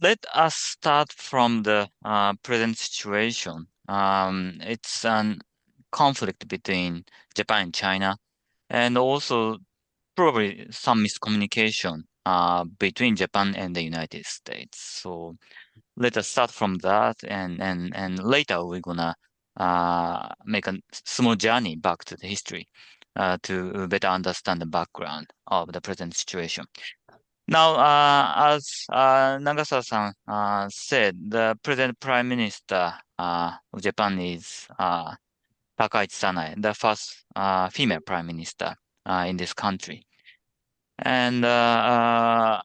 Let us start from the present situation. It's an conflict between Japan and China, and also probably some miscommunication between Japan and the United States. So let us start from that, and later we're gonna make a small journey back to the history to better understand the background of the present situation. Now, as Nagasa-san said, the present Prime Minister of Japan is Takaichi Sanae, the first female Prime Minister in this country. And her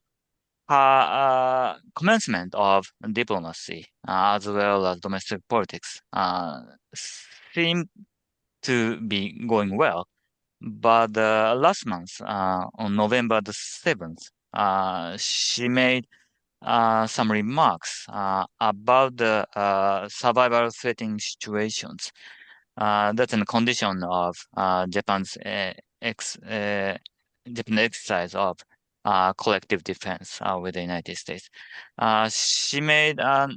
commencement of diplomacy as well as domestic politics seem to be going well. But last month, on November the 7th, she made some remarks about the survival threatening situations. That's a condition of ex, uh, Japan's exercise of collective defense with the United States. She made a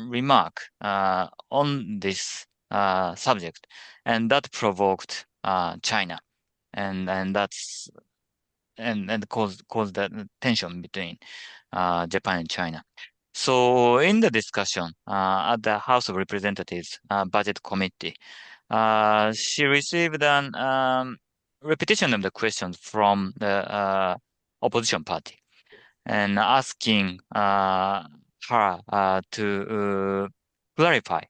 remark on this subject, and that provoked China, and that's and caused that tension between Japan and China. So in the discussion at the House of Representatives Budget Committee, she received an repetition of the questions from the opposition party and asking her to clarify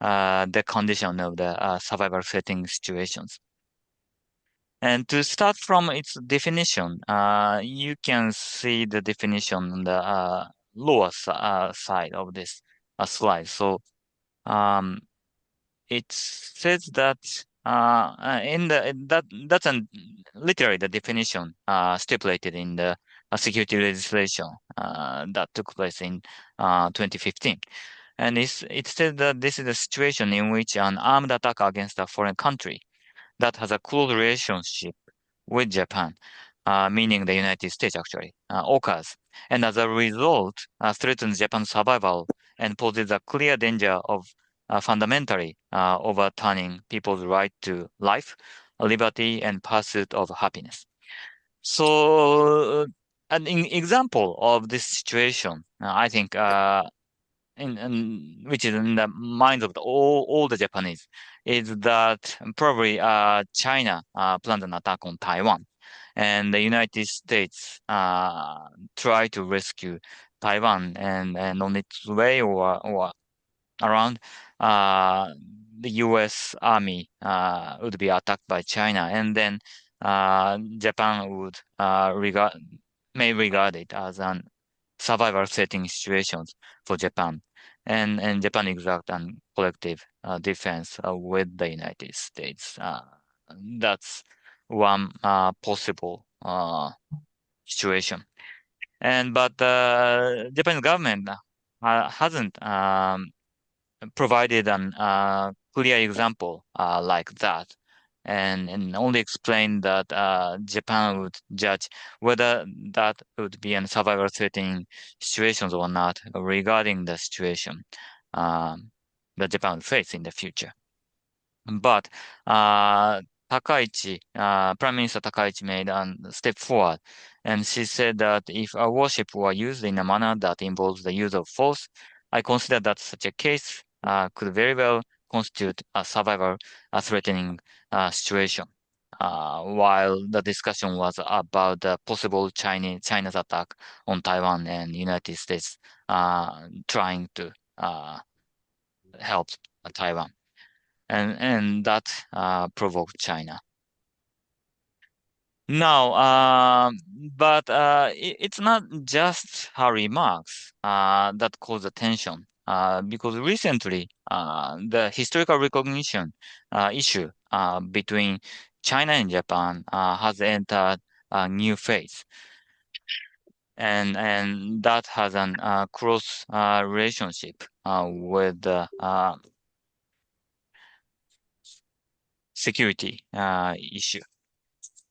the condition of the survival setting situations. And to start from its definition, you can see the definition on the lower side of this slide. So um, it says that in the that's an literally the definition stipulated in the security legislation that took place in 2015. And it says that this is a situation in which an armed attack against a foreign country that has a close relationship with Japan, meaning the United States actually, occurs. And as a result, threatens Japan's survival and poses a clear danger of fundamentally overturning people's right to life, liberty, and pursuit of happiness. So, an example of this situation, I think, which is in the minds of all the Japanese, is that probably China planned an attack on Taiwan, and the United States try to rescue Taiwan, and on its way or around, uh, the U.S. Army would be attacked by China, and then Japan would may regard it as an survival setting situations for Japan, and Japan exact and collective defense with the United States. That's one possible situation. And but the Japanese government hasn't provided an clear example like that, and only explained that Japan would judge whether that would be a survival threatening situations or not regarding the situation um, that Japan will face in the future. But Prime Minister Takaichi made a step forward, and she said that if a warship were used in a manner that involves the use of force, I consider that such a case could very well constitute a survival threatening situation. While the discussion was about the possible China's attack on Taiwan and United States trying to help Taiwan, and that provoked China. Now, but it's not just her remarks that cause attention, because recently the historical recognition issue between China and Japan has entered a new phase, and that has an close relationship with the security issue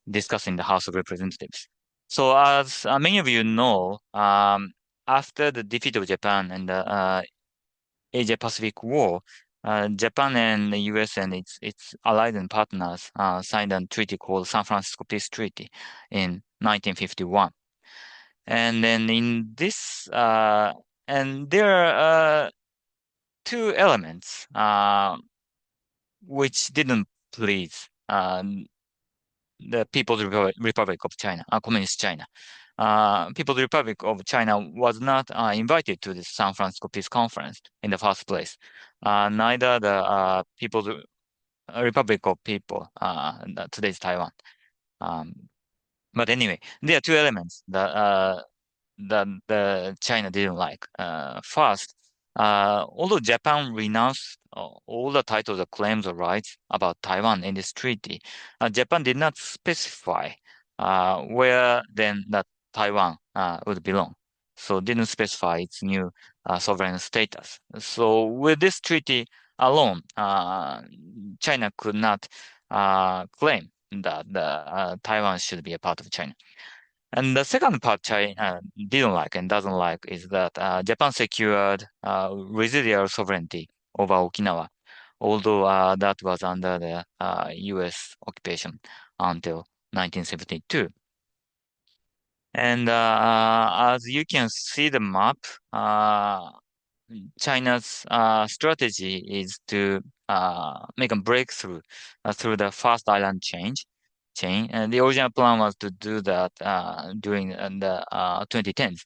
discussed in the House of Representatives. So as many of you know, after the defeat of Japan and the Asia-Pacific War, Japan and the US and its allies and partners signed a treaty called San Francisco Peace Treaty in 1951. And then in this, and there are two elements which didn't please the Republic of China, Communist China. People's Republic of China was not invited to the San Francisco Peace Conference in the first place. Neither the People's Republic of People, today's Taiwan. Um, but anyway, there are two elements that the China didn't like. First, although Japan renounced all the titles or claims or rights about Taiwan in this treaty, Japan did not specify where then that Taiwan would belong. So didn't specify its new sovereign status. So with this treaty alone, China could not claim that Taiwan should be a part of China. And the second part China didn't like and doesn't like is that Japan secured residual sovereignty over Okinawa, although that was under the US occupation until 1972. And as you can see the map, China's strategy is to make a breakthrough through the first island chain. And the original plan was to do that during the 2010s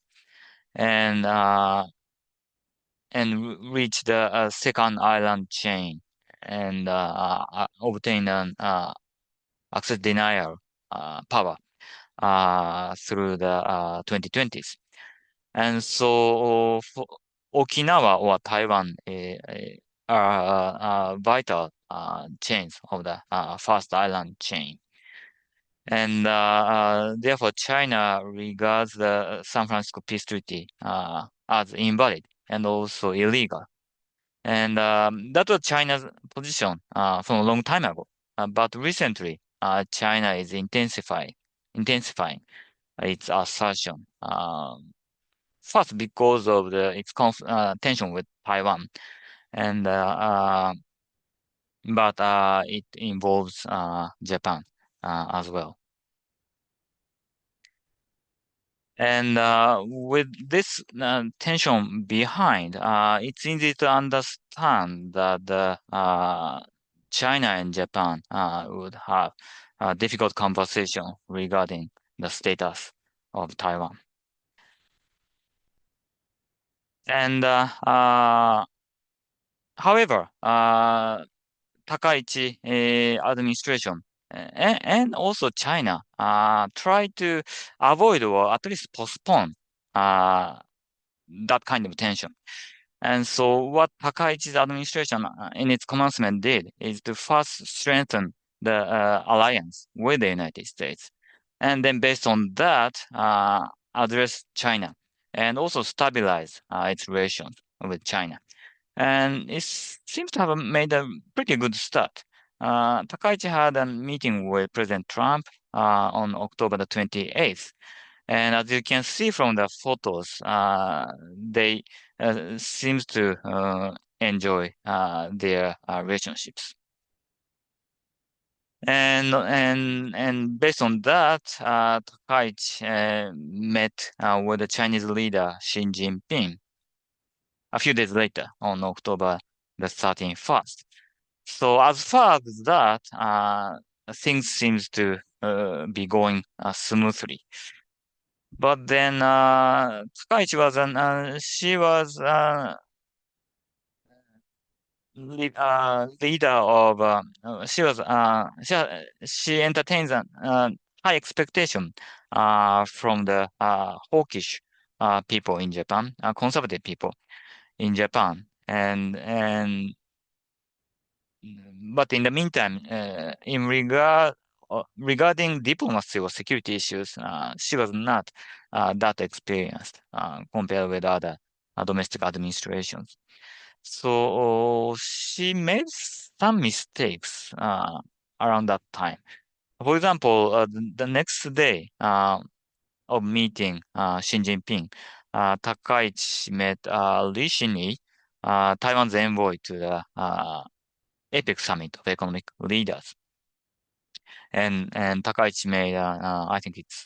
and reach the second island chain and obtain an access denial power through the 2020s. And so for Okinawa or Taiwan are vital chains of the first island chain. And therefore, China regards the San Francisco Peace Treaty as invalid and also illegal. And that was China's position from a long time ago. But recently, China is intensifying its assertion. First, because of its tension with Taiwan, and but it involves Japan as well. And with this tension behind, it's easy to understand that China and Japan would have a difficult conversation regarding the status of Taiwan. And however, Takaichi administration and also China try to avoid or at least postpone uh, that kind of tension. And so what Takaichi's administration in its commencement did is to first strengthen the alliance with the United States. And then based on that, address China and also stabilize its relations with China. And it seems to have made a pretty good start. Takaichi had a meeting with President Trump on October the 28th. And as you can see from the photos, they seems to enjoy their relationships. And based on that, Takaichi met with the Chinese leader Xi Jinping a few days later on October the 31st. So as far as that, things seems to be going smoothly. But then Takaichi was she was leader of she was she entertains a high expectation from the hawkish people in Japan, conservative people in Japan, and but in the meantime, regarding diplomacy or security issues, she was not that experienced compared with other domestic administrations. So she made some mistakes around that time. For example, the next day of meeting Xi Jinping, Takaichi met recently Taiwan's envoy to the APEC summit of economic leaders. And Takaichi made, I think it's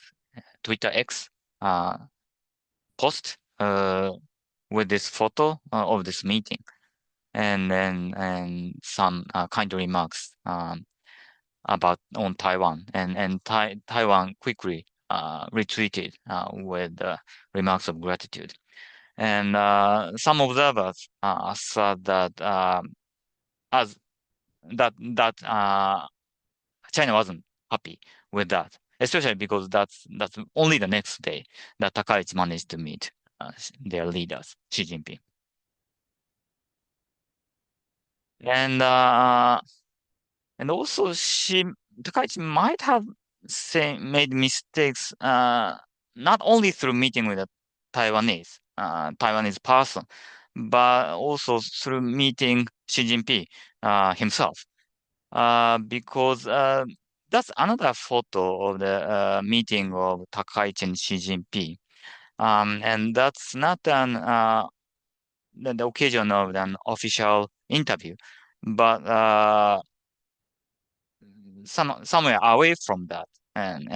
Twitter X uh, post with this photo of this meeting, and some kind remarks about on Taiwan, and Taiwan quickly retweeted with remarks of gratitude. And some observers said that as that China wasn't happy with that, especially because that's only the next day that Takaichi managed to meet their leaders, Xi Jinping. And and also Takaichi might have made mistakes not only through meeting with a Taiwanese person, but also through meeting Xi Jinping himself. Because that's another photo of the meeting of Takaichi and Xi Jinping. And that's not the occasion of an official interview, but somewhere away from that. And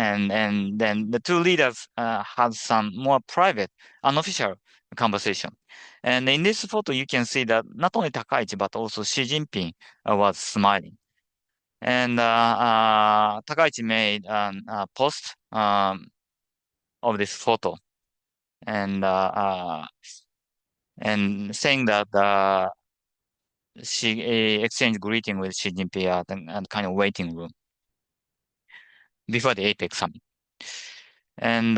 then the two leaders had some more private, unofficial conversation. And in this photo, you can see that not only Takaichi, but also Xi Jinping was smiling. And Takaichi made a post of this photo, and and saying that she exchanged greeting with Xi Jinping at kind of waiting room before the APEC summit. And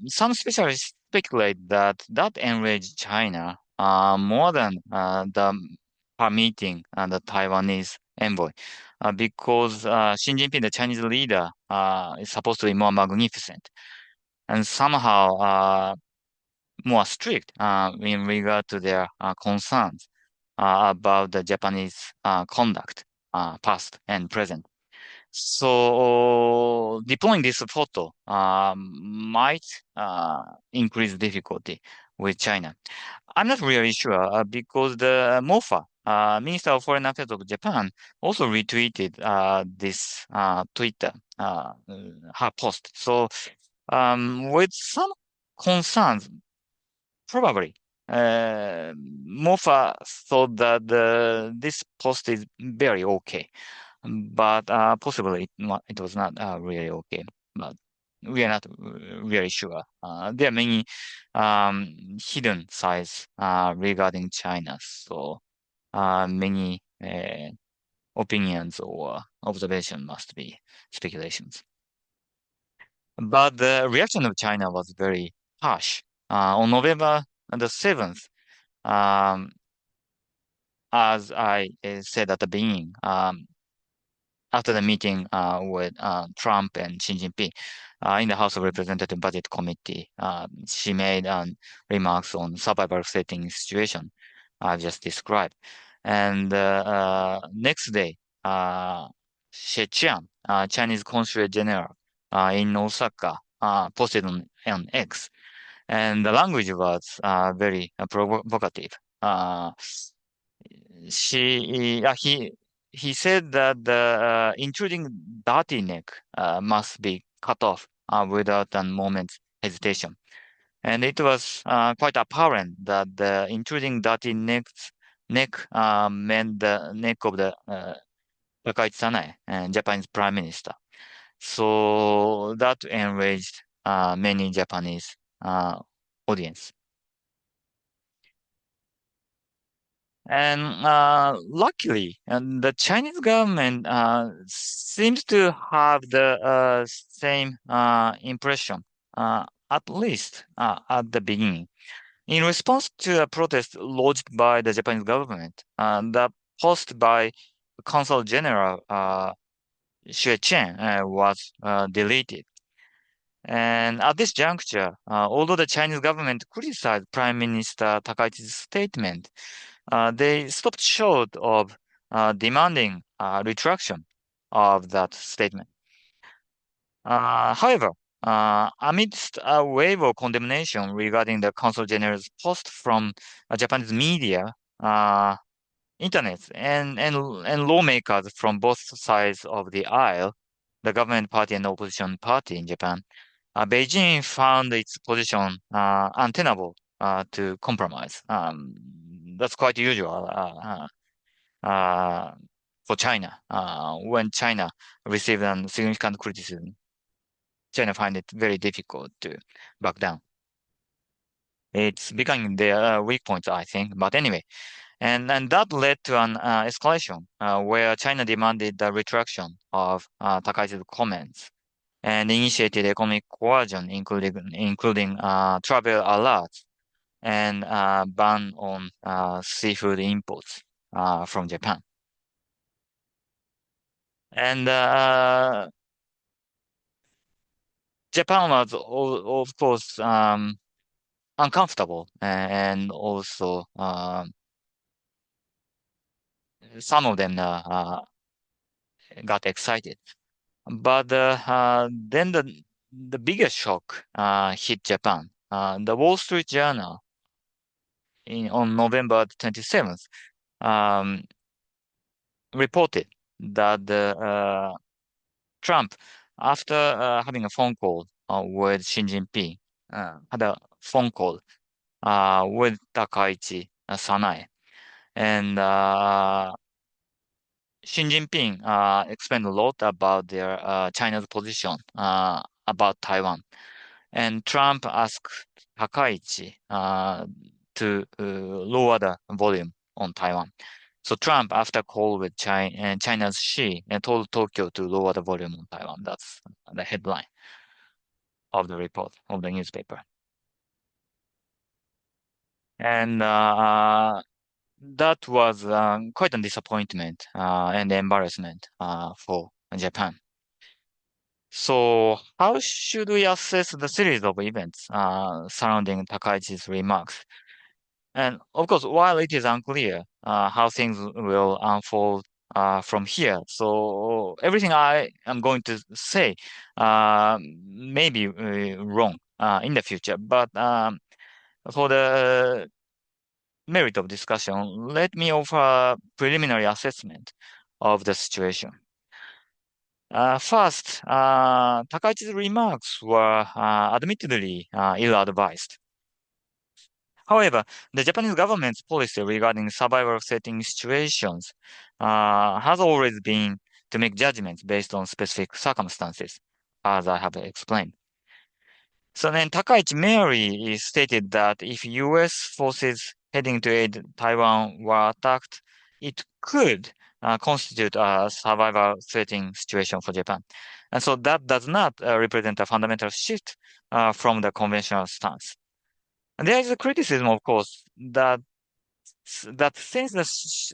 some specialists speculate that that enraged China more than her meeting the Taiwanese envoy, because Xi Jinping, the Chinese leader, is supposed to be more magnificent and somehow more strict in regard to their concerns about the Japanese conduct, past and present. So deploying this photo might increase difficulty with China. I'm not really sure because the MOFA, Minister of Foreign Affairs of Japan, also retweeted this Twitter, her post. So with some concerns, probably MOFA thought that this post is very okay, but possibly it was not really okay. But we are not really sure. There are many hidden sides regarding China, so many opinions or observation must be speculations. But the reaction of China was very harsh. On November the 7th, um, as I said at the beginning, after the meeting with Trump and Xi Jinping in the House of Representatives Budget Committee, she made remarks on survival setting situation I just described. And next day, She Qian, Chinese Consul General in Osaka, posted on X, and the language was very provocative. Uh, he said that the intruding dirty neck must be cut off without a moment's hesitation. And it was quite apparent that the intruding dirty neck meant the neck of the Takaichi Sanae, Japanese Prime Minister. So that enraged many Japanese audience. And luckily, and the Chinese government seems to have the same impression, at least at the beginning. In response to a protest lodged by the Japanese government, the post by Consul General Xue Chen was deleted. And at this juncture, although the Chinese government criticized Prime Minister Takaichi's statement, they stopped short of demanding retraction of that statement. However, amidst a wave of condemnation regarding the Consul General's post from Japanese media, internet, and lawmakers from both sides of the aisle, the government party and opposition party in Japan, Beijing found its position untenable to compromise. That's quite usual for China. When China received significant criticism, China find it very difficult to back down. It's becoming their weak point, I think. But anyway, and that led to an escalation where China demanded the retraction of Takaichi's comments and initiated economic coercion, including travel alerts and ban on seafood imports from Japan. And Japan was, of course, uncomfortable, and also some of them got excited. But then the biggest shock hit Japan. The Wall Street Journal on November 27th um, reported that Trump, after having a phone call with Xi Jinping, had a phone call with Takaichi Sanae. And Xi Jinping explained a lot about their China's position about Taiwan. And Trump asked Takaichi to lower the volume on Taiwan. So Trump, after call with China's Xi, told Tokyo to lower the volume on Taiwan. That's the headline of the report of the newspaper. And that was quite a disappointment and embarrassment for Japan. So, how should we assess the series of events surrounding Takaichi's remarks? And of course, while it is unclear how things will unfold from here, so everything I am going to say may be wrong in the future. But for the merit of discussion, let me offer a preliminary assessment of the situation. First, Takaichi's remarks were admittedly ill-advised. However, the Japanese government's policy regarding survival setting situations has always been to make judgments based on specific circumstances, as I have explained. So then Takaichi merely stated that if U.S. forces heading to aid Taiwan were attacked, it could constitute a survival threatening situation for Japan. And so that does not represent a fundamental shift from the conventional stance. And there is a criticism, of course, that since the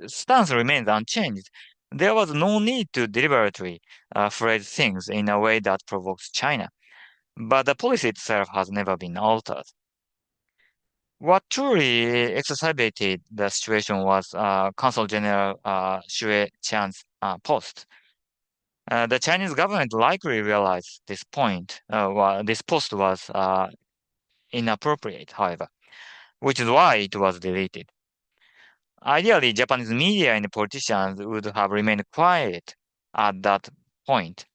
stance remains unchanged, there was no need to deliberately phrase things in a way that provokes China. But the policy itself has never been altered. What truly exacerbated the situation was Consul General Xue Qian's post. The Chinese government likely realized this point, this post was inappropriate, however, which is why it was deleted. Ideally, Japanese media and politicians would have remained quiet at that point,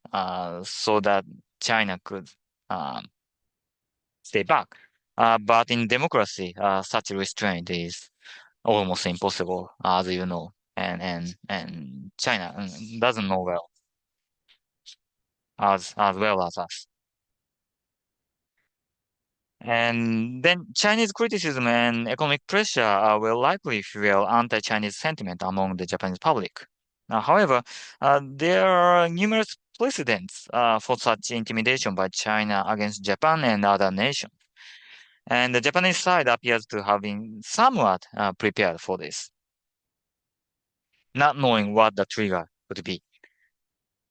so that China could um, stay back. But in democracy, such restraint is almost impossible, as you know, and China doesn't know well as well as us. And then Chinese criticism and economic pressure will likely fuel anti-Chinese sentiment among the Japanese public. However, there are numerous precedents for such intimidation by China against Japan and other nations. And the Japanese side appears to have been somewhat prepared for this, not knowing what the trigger would be.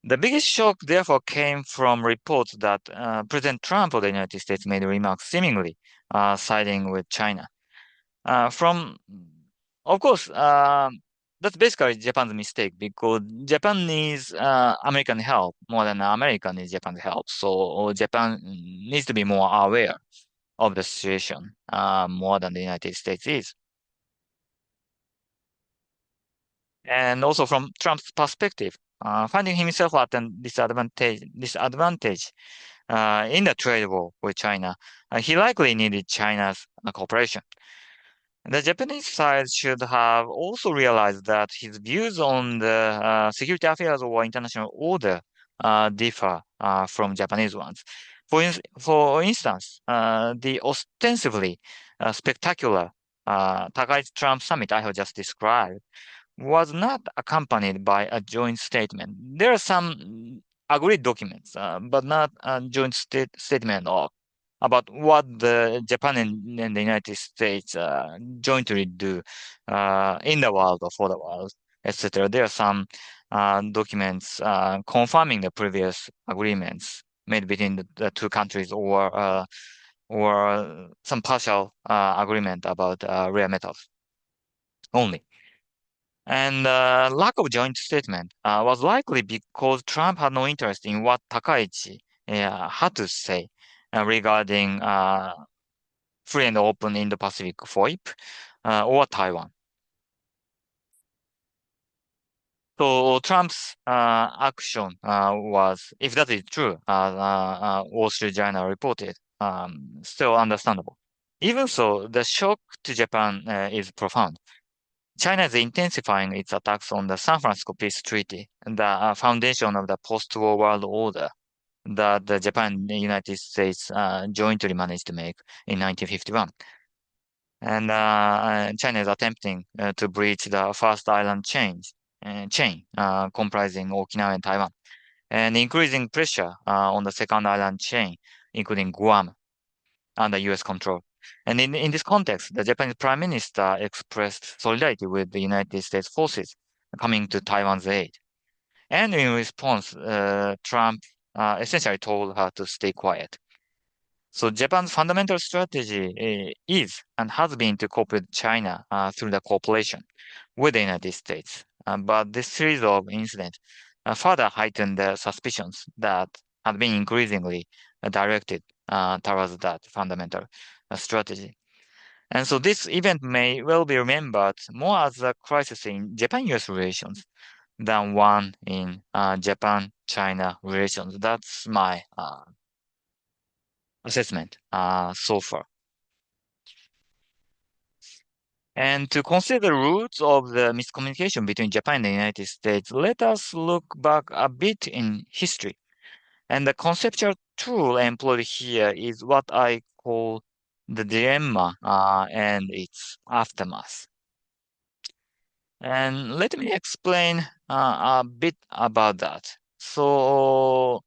The biggest shock, therefore, came from reports that President Trump of the United States made remarks seemingly siding with China. From, of course, that's basically Japan's mistake because Japan needs American help more than America needs Japan's help. So Japan needs to be more aware of the situation more than the United States is. And also from Trump's perspective, finding himself at a disadvantage in the trade war with China, he likely needed China's cooperation. The Japanese side should have also realized that his views on the security affairs or international order differ from Japanese ones. For instance, the ostensibly spectacular Takaichi-Trump summit I have just described was not accompanied by a joint statement. There are some agreed documents, but not a joint statement about what the Japan and the United States jointly do in the world or for the world, etc. There are some documents confirming the previous agreements made between the two countries, or some partial agreement about rare metals only. And lack of joint statement was likely because Trump had no interest in what Takaichi had to say regarding free and open Indo-Pacific FOIP or Taiwan. So Trump's action was, if that is true, Wall Street Journal reported, still understandable. Even so, the shock to Japan is profound. China is intensifying its attacks on the San Francisco Peace Treaty, the foundation of the post-war world order that the Japan and the United States jointly managed to make in 1951. And China is attempting to breach the first island chain comprising Okinawa and Taiwan, and increasing pressure on the second island chain, including Guam, under U.S. control. And in this context, the Japanese Prime Minister expressed solidarity with the United States forces coming to Taiwan's aid. And in response, Trump essentially told her to stay quiet. So Japan's fundamental strategy is and has been to cope with China through the cooperation with the United States. But this series of incidents further heightened the suspicions that had been increasingly directed towards that fundamental strategy. And so this event may well be remembered more as a crisis in Japan-US relations than one in Japan-China relations. That's my assessment so far. And to consider the roots of the miscommunication between Japan and the United States, let us look back a bit in history. And the conceptual tool employed here is what I call the dilemma and its aftermath. And let me explain a bit about that. So,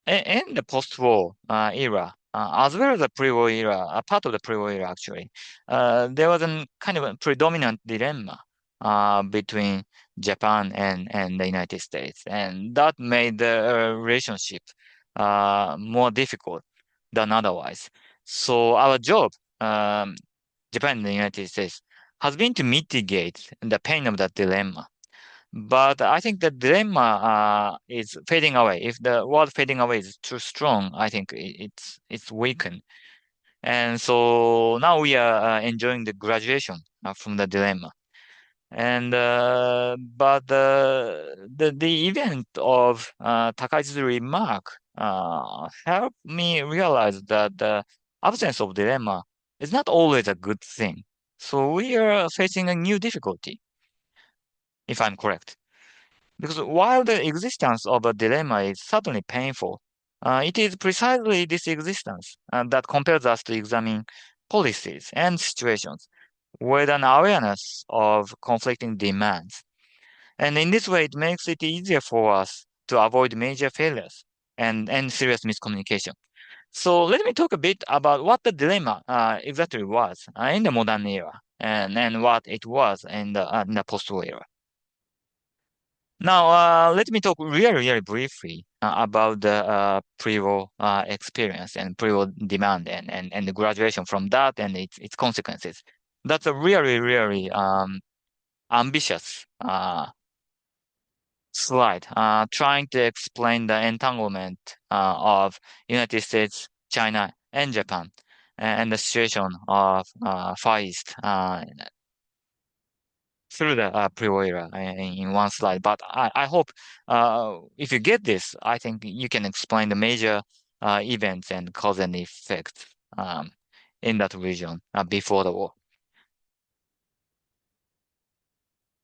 in the post-war era, as well as the pre-war era, a part of the pre-war era actually, there was a kind of a predominant dilemma between Japan and the United States, and that made the relationship more difficult than otherwise. So our job, Japan and the United States, has been to mitigate the pain of that dilemma. But I think the dilemma is fading away. If the word fading away is too strong, I think it's weakened. And so now we are enjoying the graduation from the dilemma. And but the event of Takaichi's remark helped me realize that the absence of dilemma is not always a good thing. So we are facing a new difficulty, if I'm correct. Because while the existence of a dilemma is certainly painful, it is precisely this existence that compels us to examine policies and situations with an awareness of conflicting demands. And in this way, it makes it easier for us to avoid major failures and serious miscommunication. So let me talk a bit about what the dilemma exactly was in the modern era and what it was in the post-war era. Now, let me talk really briefly about the pre-war experience and pre-war demand and the graduation from that and its consequences. That's a really ambitious slide, trying to explain the entanglement of United States, China, and Japan, and the situation of Far East through the pre-war era in one slide. But I hope if you get this, I think you can explain the major events and cause and effect in that region before the war.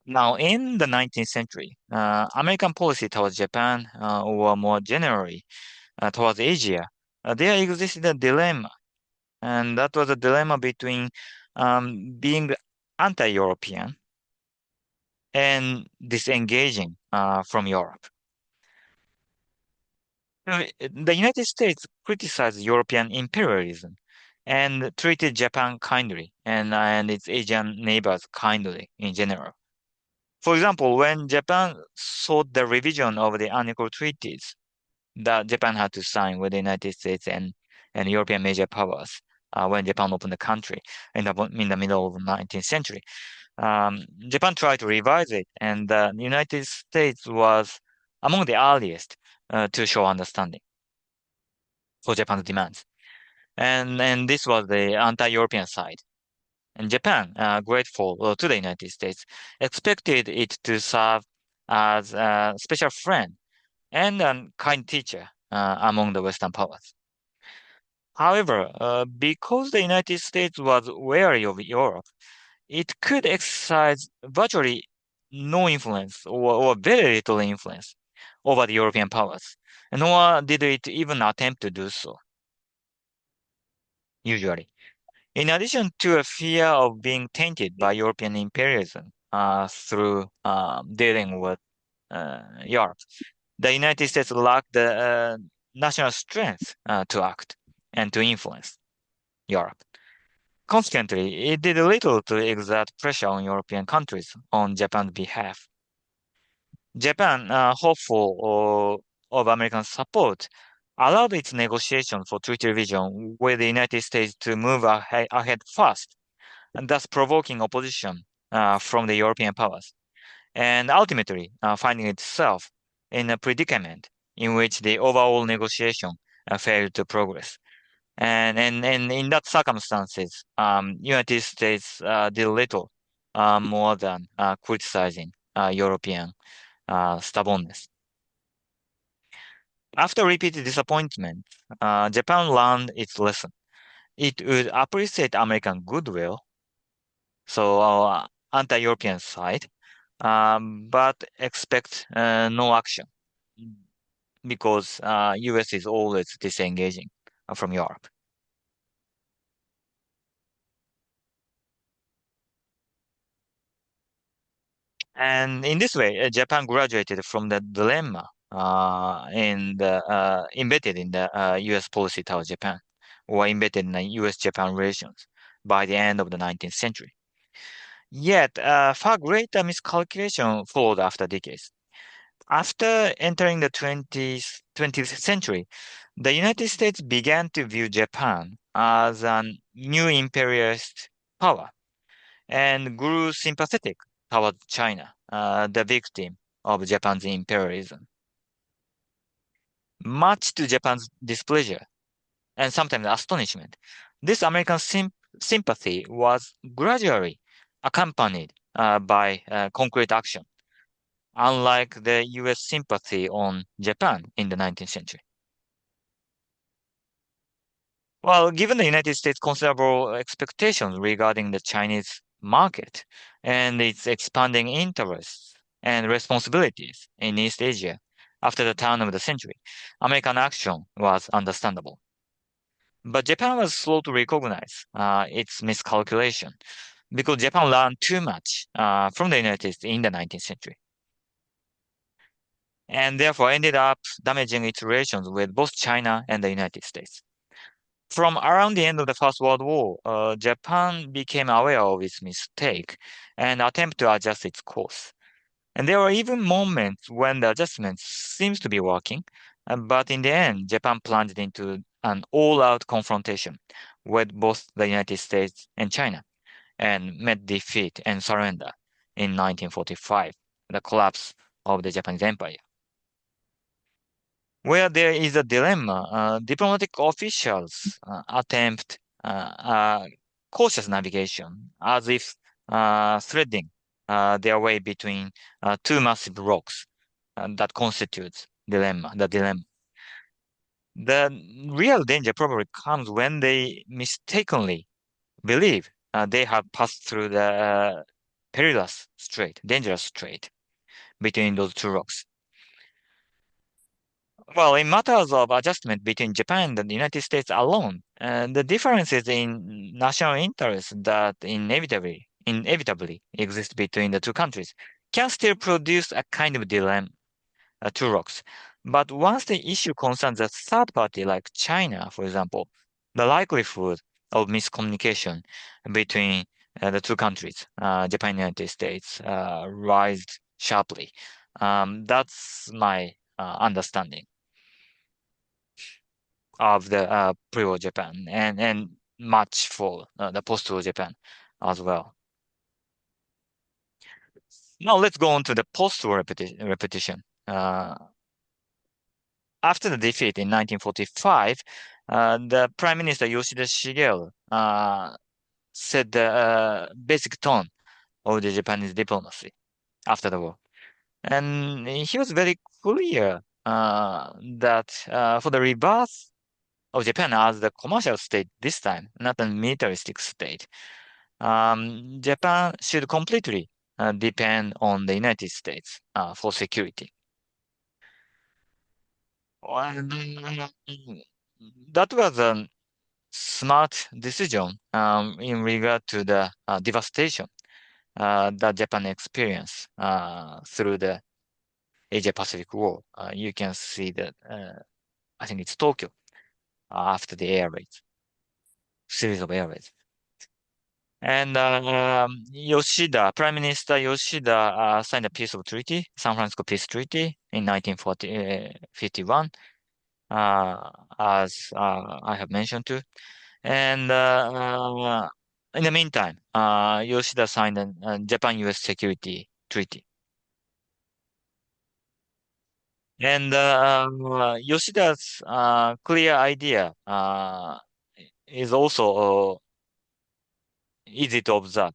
Now, in the 19th century, American policy towards Japan, or more generally towards Asia, there existed a dilemma, and that was a dilemma between being anti-European and disengaging from Europe. The United States criticized European imperialism and treated Japan kindly and its Asian neighbors kindly in general. For example, when Japan sought the revision of the unequal treaties that Japan had to sign with the United States and European major powers when Japan opened the country in the middle of the 19th century, Japan tried to revise it, and the United States was among the earliest to show understanding for Japan's demands. And this was the anti-European side. And Japan, grateful to the United States, expected it to serve as a special friend and a kind teacher among the Western powers. However, because the United States was wary of Europe, it could exercise virtually no influence or very little influence over the European powers, nor did it even attempt to do so, usually. In addition to a fear of being tainted by European imperialism through dealing with Europe, the United States lacked the national strength to act and to influence Europe. Consequently, it did little to exert pressure on European countries on Japan's behalf. Japan, hopeful of American support, allowed its negotiations for treaty revision with the United States to move ahead fast, and thus provoking opposition from the European powers, and ultimately finding itself in a predicament in which the overall negotiation failed to progress. And in that circumstances, United States did little more than criticizing European stubbornness. After repeated disappointment, Japan learned its lesson. It would appreciate American goodwill, so anti-European side, but expect no action because US is always disengaging from Europe. And in this way, Japan graduated from the dilemma embedded in the US policy towards Japan, or embedded in the US-Japan relations by the end of the 19th century. Yet, far greater miscalculation followed after decades. After entering the 20th century, the United States began to view Japan as a new imperialist power and grew sympathetic towards China, the victim of Japan's imperialism. Much to Japan's displeasure and sometimes astonishment, this American sympathy was gradually accompanied by concrete action, unlike the US sympathy on Japan in the 19th century. Well, given the United States' considerable expectations regarding the Chinese market and its expanding interests and responsibilities in East Asia after the turn of the century, American action was understandable. But Japan was slow to recognize its miscalculation because Japan learned too much from the United States in the 19th century and therefore ended up damaging its relations with both China and the United States. From around the end of the First World War, Japan became aware of its mistake and attempted to adjust its course. And there were even moments when the adjustment seems to be working, but in the end, Japan plunged into an all-out confrontation with both the United States and China and met defeat and surrender in 1945. the collapse of the Japanese empire. Where there is a dilemma, diplomatic officials attempt cautious navigation as if threading their way between two massive rocks that constitutes the dilemma. The real danger probably comes when they mistakenly believe they have passed through the perilous strait, dangerous strait between those two rocks. Well, in matters of adjustment between Japan and the United States alone, the differences in national interests that inevitably exist between the two countries can still produce a kind of dilemma, two rocks. But once the issue concerns a third party like China, for example, the likelihood of miscommunication between the two countries, Japan and United States, rise sharply. That's my understanding of the pre-war Japan and much for the post-war Japan as well. Now let's go on to the post-war repetition. After the defeat in 1945, the Prime Minister Yoshida Shigeru set the basic tone of the Japanese diplomacy after the war. And he was very clear that for the rebirth of Japan as the commercial state this time, not a militaristic state, Japan should completely depend on the United States for security. And, that was a smart decision in regard to the devastation that Japan experienced through the Asia-Pacific War. You can see that, I think it's Tokyo after the air raid, series of air raids. And Prime Minister Yoshida signed a peace of treaty, San Francisco Peace Treaty in 1951, as I have mentioned too. And in the meantime, Yoshida signed a Japan-US Security Treaty. And Yoshida's clear idea is also easy to observe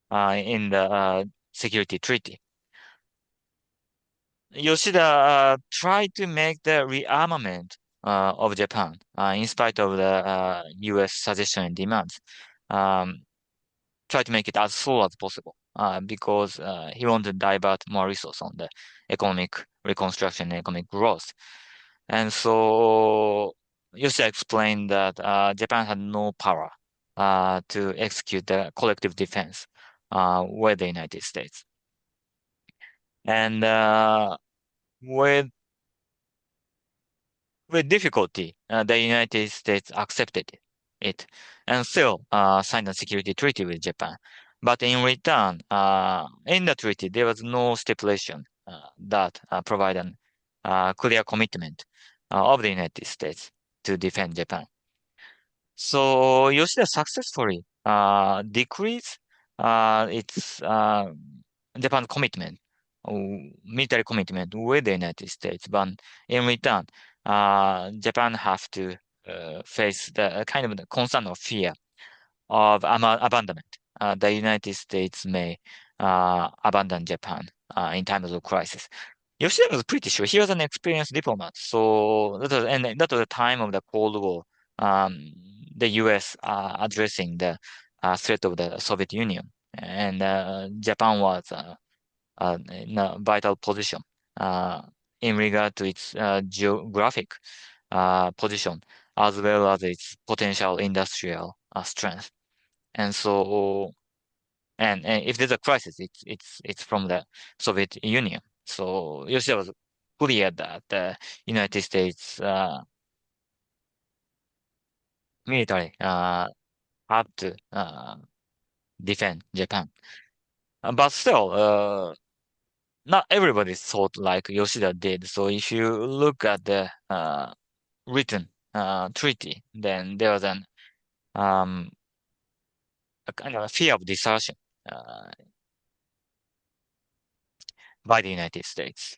in the security treaty. Yoshida tried to make the rearmament of Japan, in spite of the U.S. suggestion and demands. Um, try to make it as slow as possible because he wanted to divert more resources on the economic reconstruction and economic growth. And so Yoshida explained that Japan had no power to execute the collective defense with the United States. And with with difficulty, the United States accepted it and still signed a security treaty with Japan. But in return, in the treaty, there was no stipulation that provide a clear commitment of the United States to defend Japan. So Yoshida successfully decreased its Japan's commitment, uh, military commitment with the United States. But in return, Japan have to face the kind of the concern or fear of abandonment. The United States may abandon Japan in times of crisis. Yoshida was pretty sure. He was an experienced diplomat. So that was the time of the Cold War. Um, the U.S. Addressing the threat of the Soviet Union, and Japan was in a vital position uh, in regard to its geographic position as well as its potential industrial strength. And so, and if there's a crisis, it's from the Soviet Union. So Yoshida was clear that the United States military had to defend Japan. But still, not everybody thought like Yoshida did. So if you look at the written treaty, then there was um, a kind of a fear of desertion. Uh, by the United States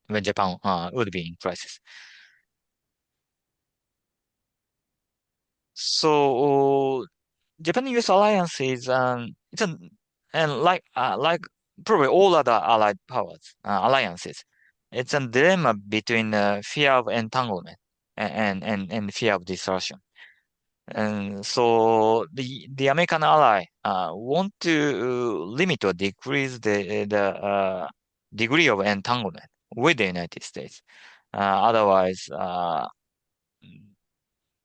when Japan would be in crisis. So Japan-US alliance is it's an and like probably all other allied powers alliances, it's a dilemma between fear of entanglement and fear of disruption. And so the American ally want to limit or decrease the degree of entanglement with the United States. Otherwise,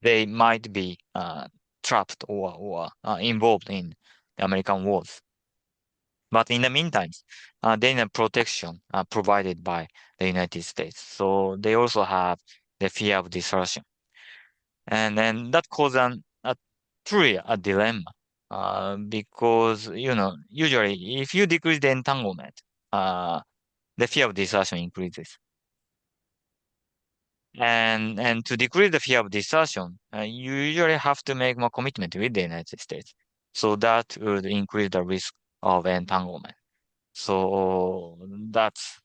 they might be trapped or involved in the American wars. But in the meantime, they need protection provided by the United States. So they also have the fear of disruption. And that causes truly a dilemma. Because, usually if you decrease the entanglement, uh, the fear of disruption increases. And to decrease the fear of disruption, you usually have to make more commitment with the United States. So that would increase the risk of entanglement. So that's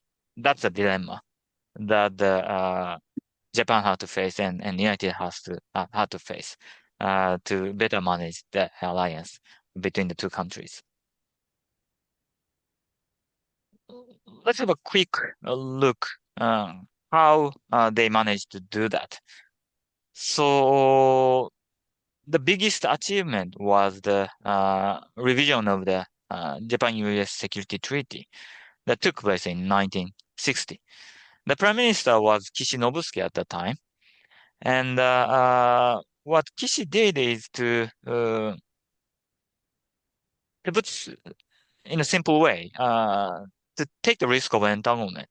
a dilemma that Japan had to face and United has to had to face to better manage the alliance between the two countries. Let's have a quick look how they managed to do that. So the biggest achievement was the revision of the Japan-US Security Treaty that took place in 1960. The Prime Minister was Kishi Nobusuke at the time, and what Kishi did is to put in a simple way to take the risk of entanglement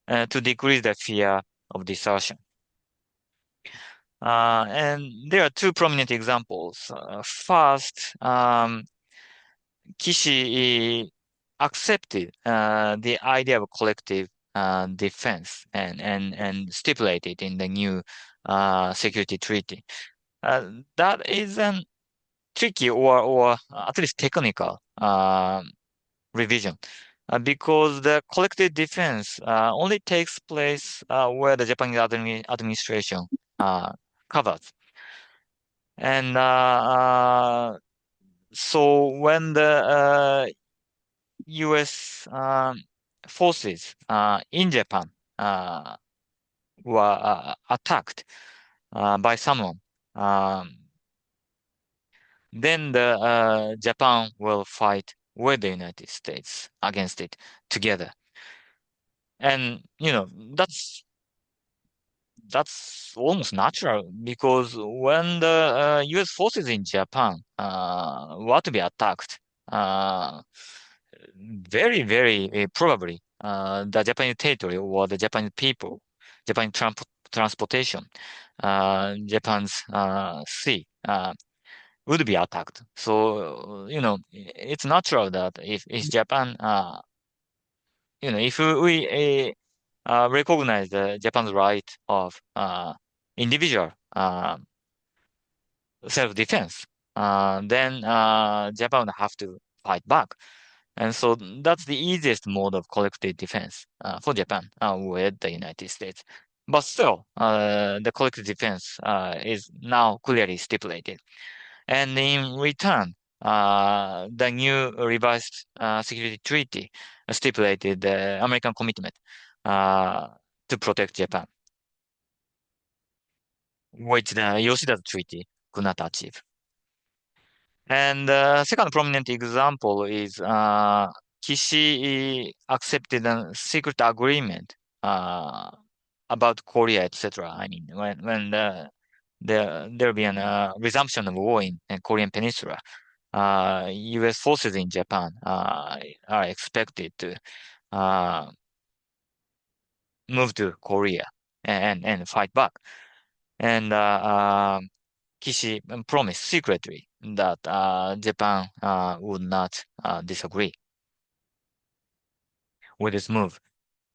to decrease the fear of dispersion. And there are two prominent examples. First, Kishi accepted the idea of collective defense and stipulated in the new security treaty. That is an tricky or at least technical revision because the collective defense only takes place where the Japanese administration uh, covers. And so when the U.S. Forces in Japan were attacked by someone, um, then the Japan will fight with the United States against it together. And that's almost natural because when the U.S. forces in Japan were to be attacked, uh, very probably the Japanese territory or the Japanese people, Japanese transportation, Japan's sea would be attacked. So, it's natural that if Japan, if we recognize the Japan's right of individual self-defense, then Japan would have to fight back. And so that's the easiest mode of collective defense for Japan with the United States. But still, the collective defense is now clearly stipulated. And in return, the new revised security treaty stipulated the American commitment uh, to protect Japan, which the Yoshida Treaty could not achieve. And the second prominent example is Kishi accepted a secret agreement uh, about Korea, etc. I mean, when there'll be a resumption of war in Korean Peninsula, U.S. forces in Japan are expected to uh, move to Korea and fight back. And Kishi promised secretly that Japan would not disagree with this move.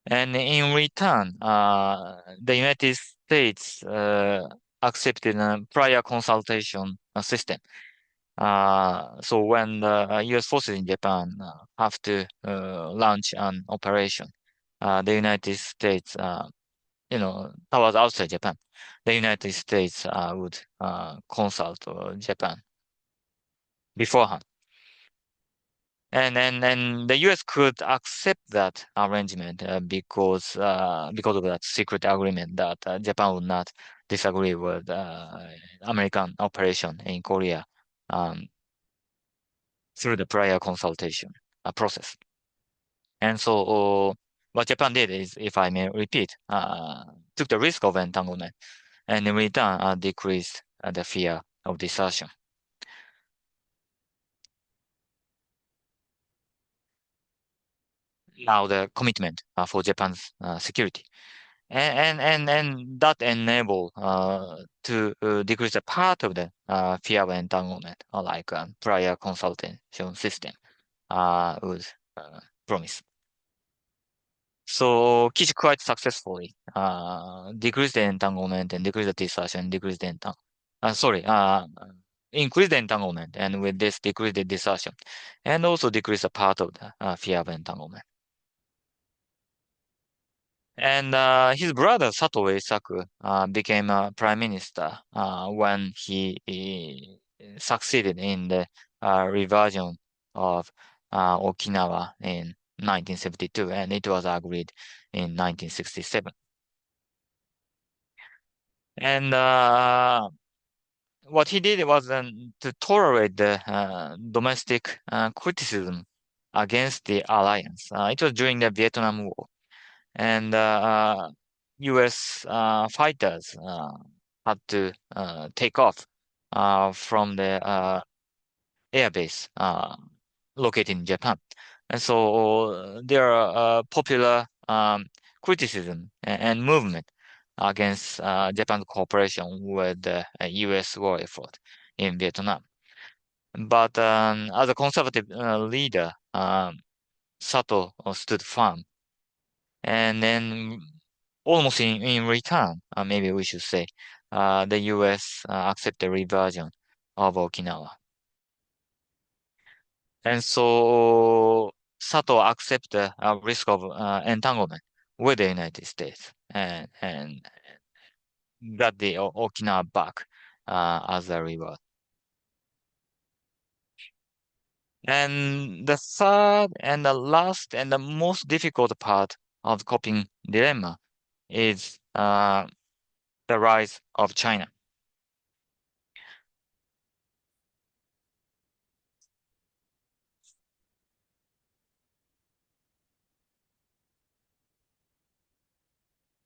And in return, the United States accepted a prior consultation system So when the US forces in Japan have to launch an operation, the United States, towards outside Japan, the United States would consult Japan beforehand. And the US could accept that arrangement because of that secret agreement that Japan would not disagree with American operation in Korea um, through the prior consultation process. And so what Japan did is, if I may repeat, took the risk of entanglement and in return decreased the fear of desertion. Now the commitment for Japan's security. And that enable to decrease a part of the fear of entanglement, like prior consultation system would promise. So Kishi quite successfully decrease the entanglement and decrease the dispersion, decrease the increase the entanglement, and with this decrease the dispersion, and also decrease a part of the fear of entanglement. And his brother Sato Eisaku became prime minister when he succeeded in the reversion of Okinawa in 1972, and it was agreed in 1967. And what he did was to tolerate the domestic criticism against the alliance. It was during the Vietnam War. And U.S. Fighters had to take off from the airbase located in Japan. And so there are popular criticism and movement against Japan's cooperation with the U.S. war effort in Vietnam. But as a conservative leader, Sato stood firm. And then almost in return, maybe we should say, the U.S. Accepted reversion of Okinawa. And so Sato accepted a risk of entanglement with the United States and got the Okinawa back as a reward. And the third and the last and the most difficult part of the coping dilemma is the rise of China.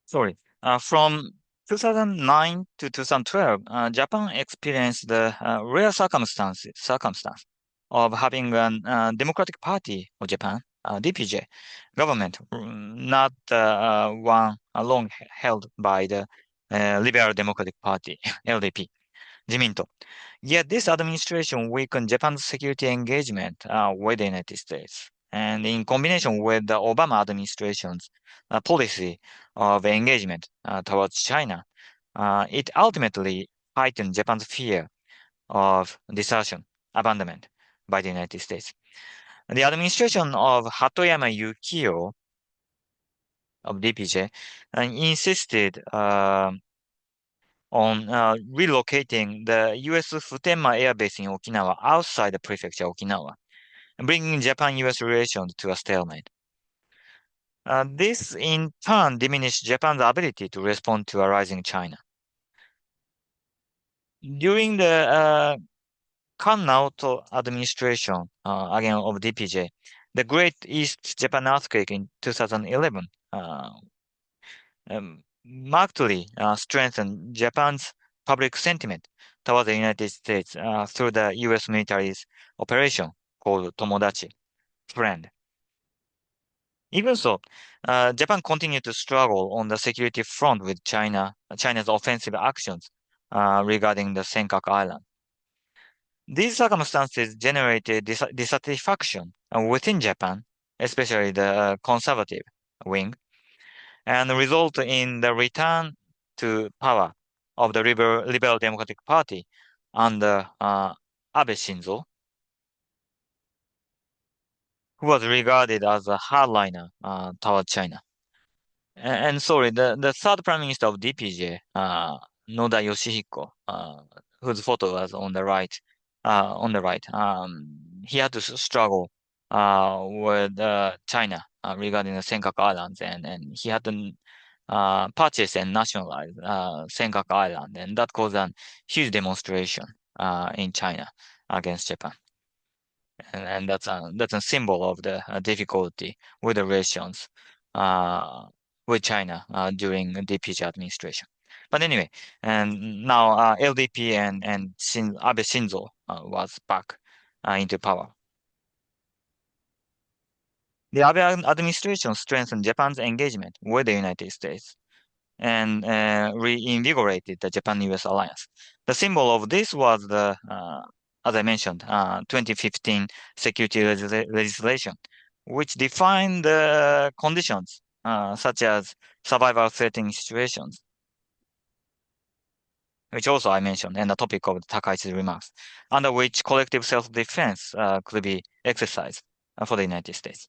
Sorry. From 2009 to 2012, Japan experienced the rare circumstance of having a Democratic Party of Japan, DPJ, government, not one long held by the Liberal Democratic Party, LDP. Jiminto. Yet this administration weakened Japan's security engagement with the United States. And in combination with the Obama administration's policy of engagement towards China, it ultimately heightened Japan's fear of desertion, abandonment by the United States. The administration of Hatoyama Yukio of DPJ insisted on relocating the U.S. Futenma Air Base in Okinawa outside the prefecture Okinawa, bringing Japan-U.S. relations to a stalemate. This in turn diminished Japan's ability to respond to a rising China. During the Kan Naoto administration, again of DPJ, the Great East Japan earthquake in 2011 markedly strengthened Japan's public sentiment toward the United States through the U.S. military's operation called Tomodachi, friend. Even so, Japan continued to struggle on the security front with China's offensive actions regarding the Senkaku Island. These circumstances generated dissatisfaction within Japan, especially the conservative wing, and result in the return to power of the Liberal Democratic Party under Abe Shinzo, who was regarded as a hardliner toward China. And sorry, the third prime minister of DPJ, Noda Yoshihiko, whose photo was on the right, he had to struggle with China regarding the Senkaku Islands, and he had to purchase and nationalize Senkaku Island, and that caused a huge demonstration in China against Japan. And that's a symbol of the difficulty with the relations uh, with China during the DPG administration. But anyway, and now LDP and Abe Shinzo was back into power. The Abe administration strengthened Japan's engagement with the United States and reinvigorated the Japan-US alliance. The symbol of this was as I mentioned, 2015 security legislation, which defined the conditions such as survival threatening situations, which also I mentioned, and the topic of Takaichi's remarks, under which collective self-defense could be exercised for the United States.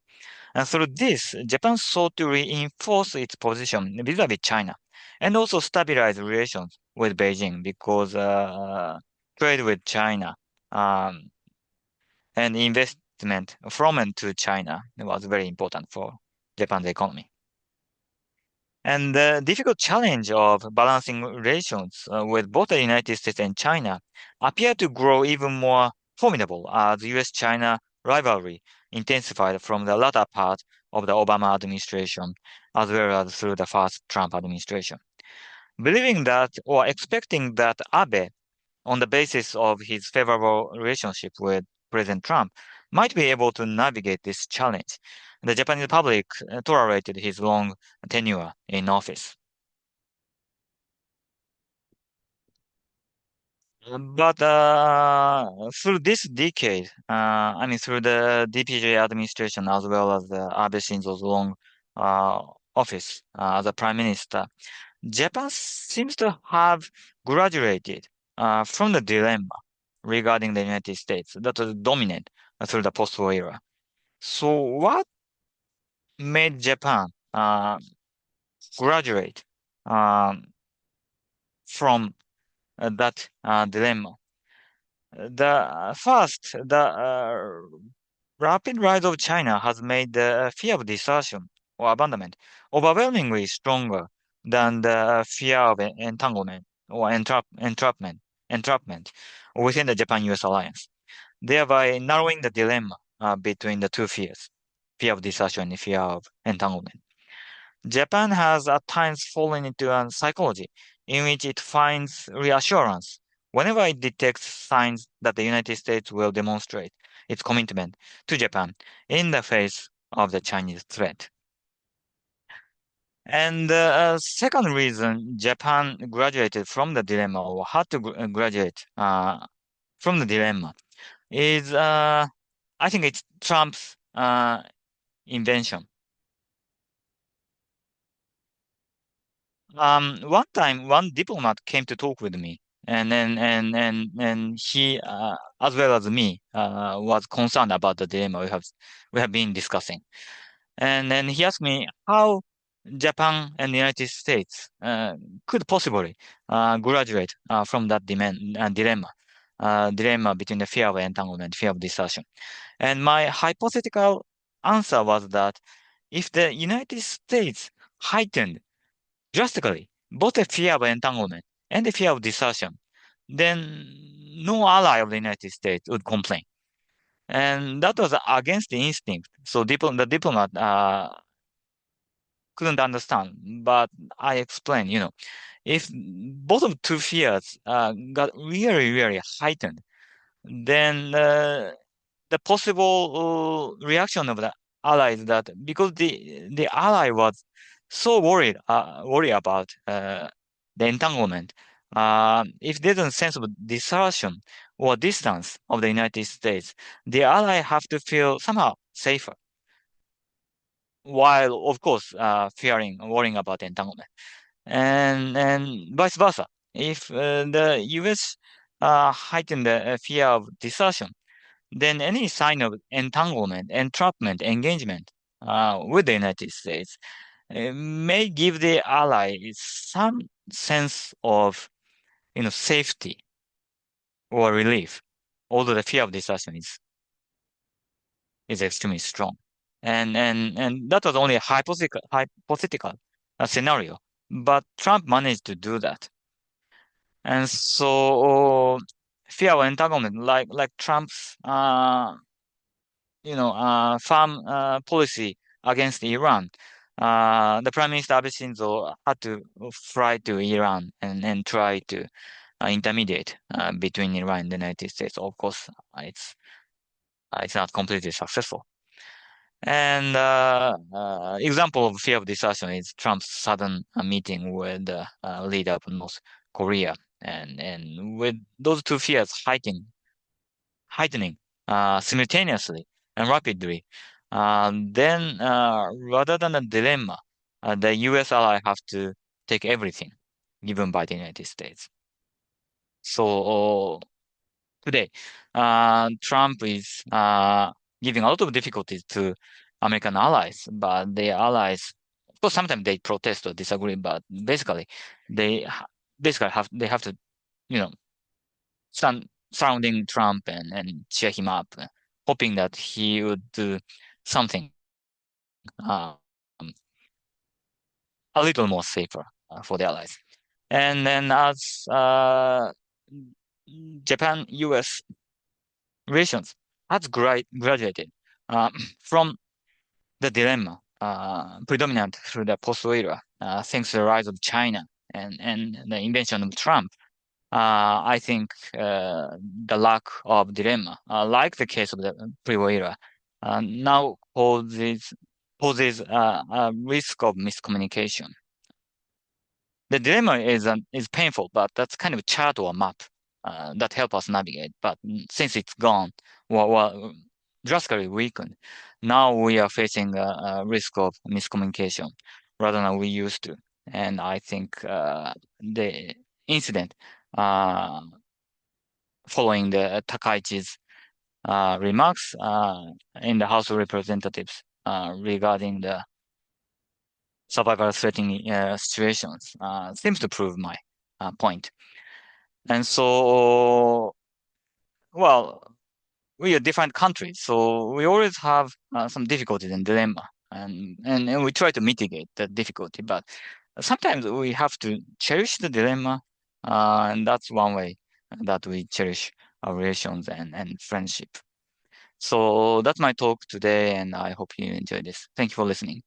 And through this, Japan sought to reinforce its position vis-à-vis China and also stabilize relations with Beijing because trade with China um, and investment from and to China was very important for Japan's economy. And the difficult challenge of balancing relations with both the United States and China appeared to grow even more formidable as US-China rivalry intensified from the latter part of the Obama administration, as well as through the first Trump administration. Believing that or expecting that Abe, on the basis of his favorable relationship with President Trump, might be able to navigate this challenge. The Japanese public tolerated his long tenure in office. But through this decade, I mean, through the DPJ administration as well as the Abe Shinzo's long uh, office as a prime minister, Japan seems to have graduated from the dilemma regarding the United States that was dominant through the post-war era. So, what made Japan graduate um, from that dilemma? The rapid rise of China has made the fear of desertion or abandonment overwhelmingly stronger than the fear of entanglement or entrapment within the Japan-US alliance, thereby narrowing the dilemma between the two fears, fear of desertion and fear of entanglement. Japan has at times fallen into a psychology in which it finds reassurance whenever it detects signs that the United States will demonstrate its commitment to Japan in the face of the Chinese threat. And the second reason Japan graduated from the dilemma or had to graduate from the dilemma is, I think it's Trump's invention. One time, one diplomat came to talk with me, and he, as well as me, was concerned about the dilemma we have been discussing. And then he asked me how Japan and the United States could possibly graduate from that dilemma between the fear of entanglement, fear of desertion. And my hypothetical answer was that if the United States heightened drastically both the fear of entanglement and the fear of desertion, then no ally of the United States would complain. And that was against the instinct. So the diplomat couldn't understand, but I explained, if both of two fears got really, really heightened, then the possible reaction of the allies that because the ally was so worried about the entanglement, if there's a sense of desertion or distance of the United States, the ally have to feel somehow safer, while of course worrying about entanglement, and vice versa. If the U.S. heighten the fear of desertion, then any sign of entanglement, entrapment, engagement with the United States may give the ally some sense of, safety or relief, although the fear of desertion is extremely strong. And that was only a hypothetical scenario, but Trump managed to do that. And so fear of entanglement, like Trump's firm policy against Iran. The Prime Minister Abe Shinzo had to fly to Iran and try to intermediate between Iran and the United States. Of course, it's not completely successful. And example of fear of discussion is Trump's sudden meeting with the leader of North Korea, and with those two fears heightening simultaneously and rapidly, then rather than a dilemma, the U.S. ally have to take everything given by the United States. So today, Trump is giving a lot of difficulties to American allies, but their allies, of course, sometimes they protest or disagree, but basically, they have to, you know, surrounding Trump and cheer him up, hoping that he would do something um, a little more safer for the allies. And then as Japan-US relations has graduated uh, from the dilemma predominant through the post-war era, thanks to the rise of China and the invention of Trump. I think the lack of dilemma, like the case of the pre-war era, now poses a risk of miscommunication. The dilemma is painful, but that's kind of a chart or a map that help us navigate. But since it's gone, well, drastically weakened, now we are facing a risk of miscommunication rather than we used to. And I think the incident uh, following the Takaichi's remarks in the House of Representatives regarding the survival threatening situations seems to prove my point. And so, well, we are different countries, so we always have some difficulties and dilemma, and we try to mitigate the difficulty, but sometimes we have to cherish the dilemma, and that's one way that we cherish our relations and friendship. So that's my talk today, and I hope you enjoy this. Thank you for listening.